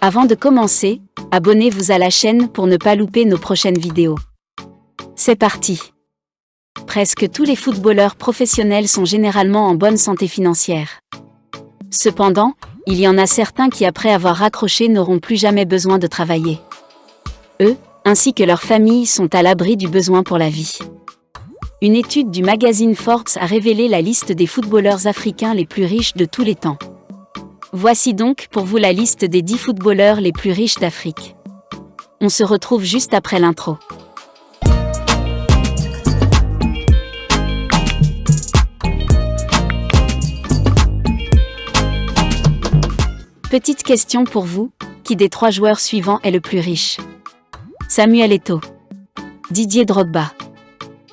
Avant de commencer, abonnez-vous à la chaîne pour ne pas louper nos prochaines vidéos. C'est parti! Presque tous les footballeurs professionnels sont généralement en bonne santé financière. Cependant, il y en a certains qui après avoir raccroché n'auront plus jamais besoin de travailler. Eux, ainsi que leurs familles, sont à l'abri du besoin pour la vie. Une étude du magazine Forbes a révélé la liste des footballeurs africains les plus riches de tous les temps. Voici donc pour vous la liste des 10 footballeurs les plus riches d'Afrique. On se retrouve juste après l'intro. Petite question pour vous, qui des 3 joueurs suivants est le plus riche? Samuel Eto'o, Didier Drogba,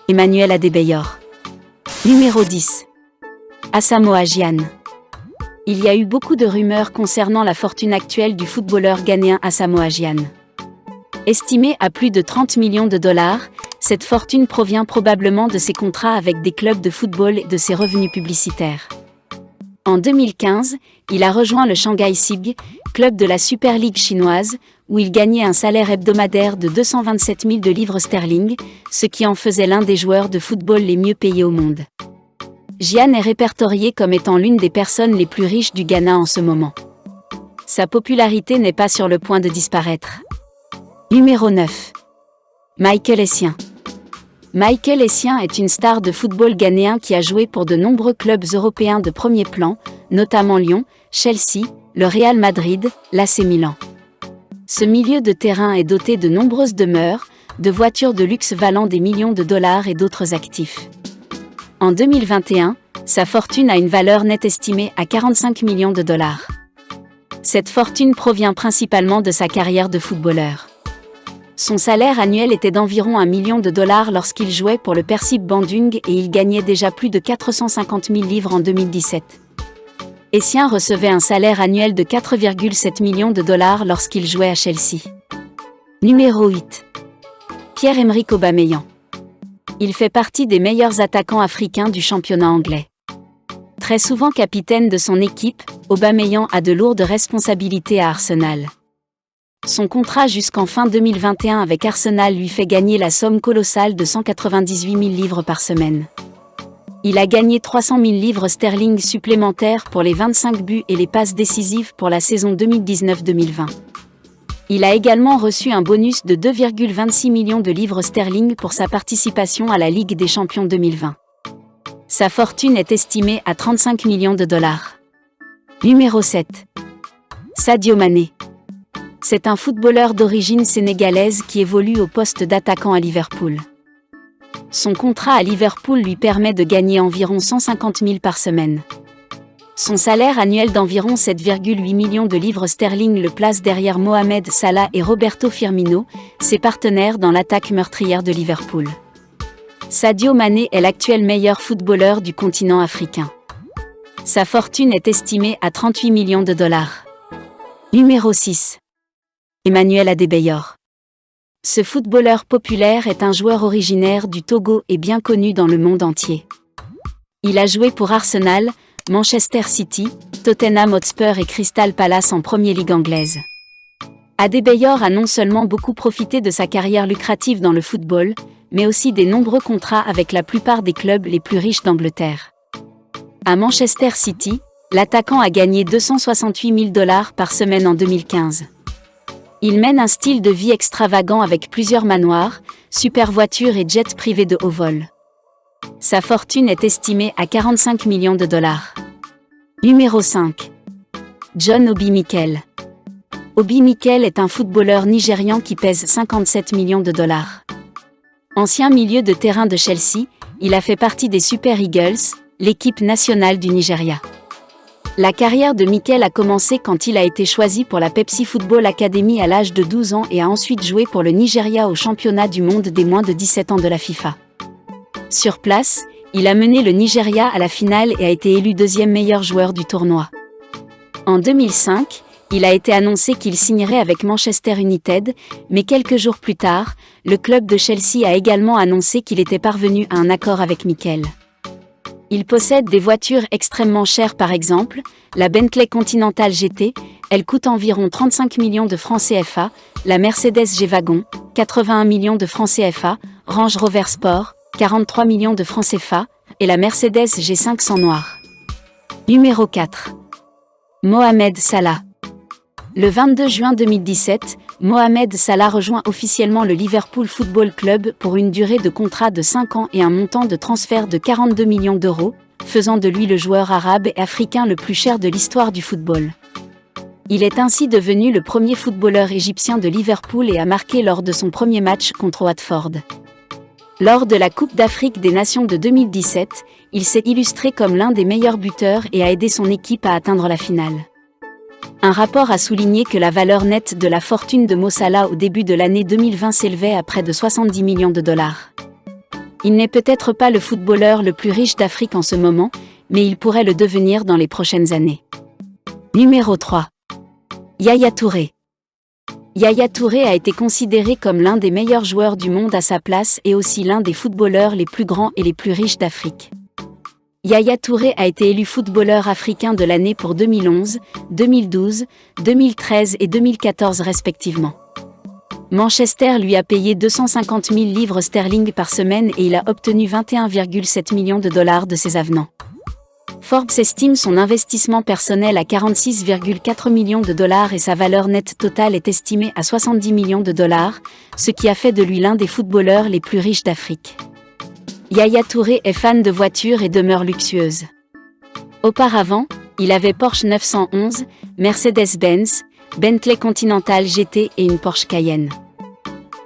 Emmanuel Adebayor. Numéro 10. Asamoah Gyan. Il y a eu beaucoup de rumeurs concernant la fortune actuelle du footballeur ghanéen Asamoah Gyan. Estimée à plus de 30 millions de dollars, cette fortune provient probablement de ses contrats avec des clubs de football et de ses revenus publicitaires. En 2015, il a rejoint le Shanghai SIG, club de la Super League chinoise, où il gagnait un salaire hebdomadaire de 227 000 livres sterling, ce qui en faisait l'un des joueurs de football les mieux payés au monde. Gyan est répertorié comme étant l'une des personnes les plus riches du Ghana en ce moment. Sa popularité n'est pas sur le point de disparaître. Numéro 9. Michael Essien. Michael Essien est une star de football ghanéen qui a joué pour de nombreux clubs européens de premier plan, notamment Lyon, Chelsea, le Real Madrid, l'AC Milan. Ce milieu de terrain est doté de nombreuses demeures, de voitures de luxe valant des millions de dollars et d'autres actifs. En 2021, sa fortune a une valeur nette estimée à 45 millions de dollars. Cette fortune provient principalement de sa carrière de footballeur. Son salaire annuel était d'environ 1 million de dollars lorsqu'il jouait pour le Persib Bandung et il gagnait déjà plus de 450 000 livres en 2017. Essien recevait un salaire annuel de 4,7 millions de dollars lorsqu'il jouait à Chelsea. Numéro 8. Pierre-Emerick Aubameyang. Il fait partie des meilleurs attaquants africains du championnat anglais. Très souvent capitaine de son équipe, Aubameyang a de lourdes responsabilités à Arsenal. Son contrat jusqu'en fin 2021 avec Arsenal lui fait gagner la somme colossale de 198 000 livres par semaine. Il a gagné 300 000 livres sterling supplémentaires pour les 25 buts et les passes décisives pour la saison 2019-2020. Il a également reçu un bonus de 2,26 millions de livres sterling pour sa participation à la Ligue des Champions 2020. Sa fortune est estimée à 35 millions de dollars. Numéro 7. Sadio Mané. C'est un footballeur d'origine sénégalaise qui évolue au poste d'attaquant à Liverpool. Son contrat à Liverpool lui permet de gagner environ 150 000 par semaine. Son salaire annuel d'environ 7,8 millions de livres sterling le place derrière Mohamed Salah et Roberto Firmino, ses partenaires dans l'attaque meurtrière de Liverpool. Sadio Mané est l'actuel meilleur footballeur du continent africain. Sa fortune est estimée à 38 millions de dollars. Numéro 6. Emmanuel Adebayor. Ce footballeur populaire est un joueur originaire du Togo et bien connu dans le monde entier. Il a joué pour Arsenal, Manchester City, Tottenham Hotspur et Crystal Palace en Premier League anglaise. Adebayor a non seulement beaucoup profité de sa carrière lucrative dans le football, mais aussi des nombreux contrats avec la plupart des clubs les plus riches d'Angleterre. À Manchester City, l'attaquant a gagné 268 000 dollars par semaine en 2015. Il mène un style de vie extravagant avec plusieurs manoirs, super voitures et jets privés de haut vol. Sa fortune est estimée à 45 millions de dollars. Numéro 5. John Obi Mikel. Obi Mikel est un footballeur nigérian qui pèse 57 millions de dollars. Ancien milieu de terrain de Chelsea, il a fait partie des Super Eagles, l'équipe nationale du Nigeria. La carrière de Mikel a commencé quand il a été choisi pour la Pepsi Football Academy à l'âge de 12 ans et a ensuite joué pour le Nigeria au championnat du monde des moins de 17 ans de la FIFA. Sur place, il a mené le Nigeria à la finale et a été élu 2e meilleur joueur du tournoi. En 2005, il a été annoncé qu'il signerait avec Manchester United, mais quelques jours plus tard, le club de Chelsea a également annoncé qu'il était parvenu à un accord avec Mikel. Il possède des voitures extrêmement chères, par exemple, la Bentley Continental GT, elle coûte environ 35 millions de francs CFA, la Mercedes G-Wagon, 81 millions de francs CFA, Range Rover Sport, 43 millions de francs CFA, et la Mercedes G500 noire. Numéro 4. Mohamed Salah. Le 22 juin 2017, Mohamed Salah rejoint officiellement le Liverpool Football Club pour une durée de contrat de 5 ans et un montant de transfert de 42 millions d'euros, faisant de lui le joueur arabe et africain le plus cher de l'histoire du football. Il est ainsi devenu le premier footballeur égyptien de Liverpool et a marqué lors de son premier match contre Watford. Lors de la Coupe d'Afrique des Nations de 2017, il s'est illustré comme l'un des meilleurs buteurs et a aidé son équipe à atteindre la finale. Un rapport a souligné que la valeur nette de la fortune de Mo Salah au début de l'année 2020 s'élevait à près de 70 millions de dollars. Il n'est peut-être pas le footballeur le plus riche d'Afrique en ce moment, mais il pourrait le devenir dans les prochaines années. Numéro 3. Yaya Touré. Yaya Touré a été considéré comme l'un des meilleurs joueurs du monde à sa place et aussi l'un des footballeurs les plus grands et les plus riches d'Afrique. Yaya Touré a été élu footballeur africain de l'année pour 2011, 2012, 2013 et 2014 respectivement. Manchester lui a payé 250 000 livres sterling par semaine et il a obtenu 21,7 millions de dollars de ses avenants. Forbes estime son investissement personnel à 46,4 millions de dollars et sa valeur nette totale est estimée à 70 millions de dollars, ce qui a fait de lui l'un des footballeurs les plus riches d'Afrique. Yaya Touré est fan de voitures et demeure luxueuse. Auparavant, il avait Porsche 911, Mercedes-Benz, Bentley Continental GT et une Porsche Cayenne.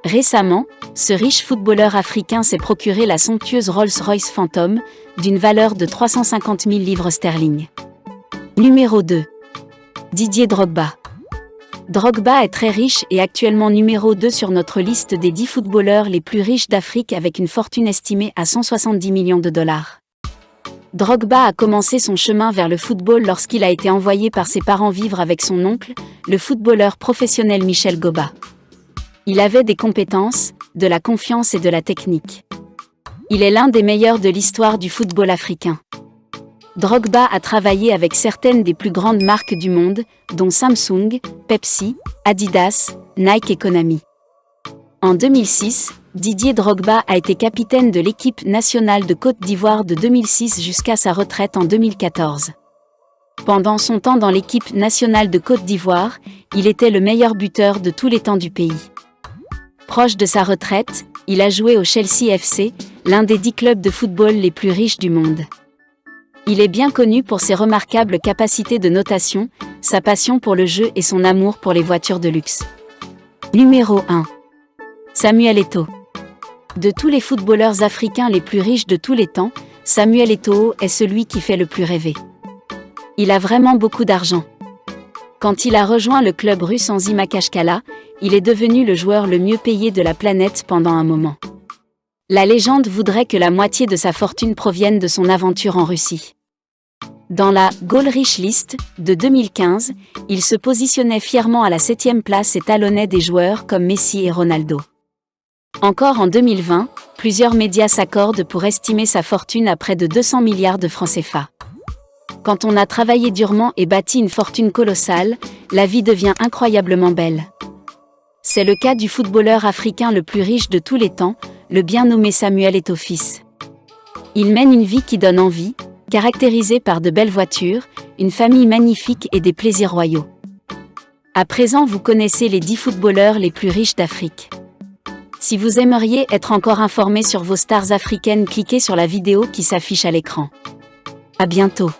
Récemment, ce riche footballeur africain s'est procuré la somptueuse Rolls-Royce Phantom, d'une valeur de 350 000 livres sterling. Numéro 2. Didier Drogba. Drogba est très riche et actuellement numéro 2 sur notre liste des 10 footballeurs les plus riches d'Afrique avec une fortune estimée à 170 millions de dollars. Drogba a commencé son chemin vers le football lorsqu'il a été envoyé par ses parents vivre avec son oncle, le footballeur professionnel Michel Goba. Il avait des compétences, de la confiance et de la technique. Il est l'un des meilleurs de l'histoire du football africain. Drogba a travaillé avec certaines des plus grandes marques du monde, dont Samsung, Pepsi, Adidas, Nike et Konami. En 2006, Didier Drogba a été capitaine de l'équipe nationale de Côte d'Ivoire de 2006 jusqu'à sa retraite en 2014. Pendant son temps dans l'équipe nationale de Côte d'Ivoire, il était le meilleur buteur de tous les temps du pays. Proche de sa retraite, il a joué au Chelsea FC, l'un des 10 clubs de football les plus riches du monde. Il est bien connu pour ses remarquables capacités de notation, sa passion pour le jeu et son amour pour les voitures de luxe. Numéro 1. Samuel Eto'o. De tous les footballeurs africains les plus riches de tous les temps, Samuel Eto'o est celui qui fait le plus rêver. Il a vraiment beaucoup d'argent. Quand il a rejoint le club russe Anzy Makachkala, il est devenu le joueur le mieux payé de la planète pendant un moment. La légende voudrait que la moitié de sa fortune provienne de son aventure en Russie. Dans la « Goal Rich List » de 2015, il se positionnait fièrement à la 7e place et talonnait des joueurs comme Messi et Ronaldo. Encore en 2020, plusieurs médias s'accordent pour estimer sa fortune à près de 200 milliards de francs CFA. Quand on a travaillé durement et bâti une fortune colossale, la vie devient incroyablement belle. C'est le cas du footballeur africain le plus riche de tous les temps, le bien nommé Samuel Eto'o fils. Il mène une vie qui donne envie, caractérisée par de belles voitures, une famille magnifique et des plaisirs royaux. À présent, vous connaissez les 10 footballeurs les plus riches d'Afrique. Si vous aimeriez être encore informé sur vos stars africaines, cliquez sur la vidéo qui s'affiche à l'écran. À bientôt.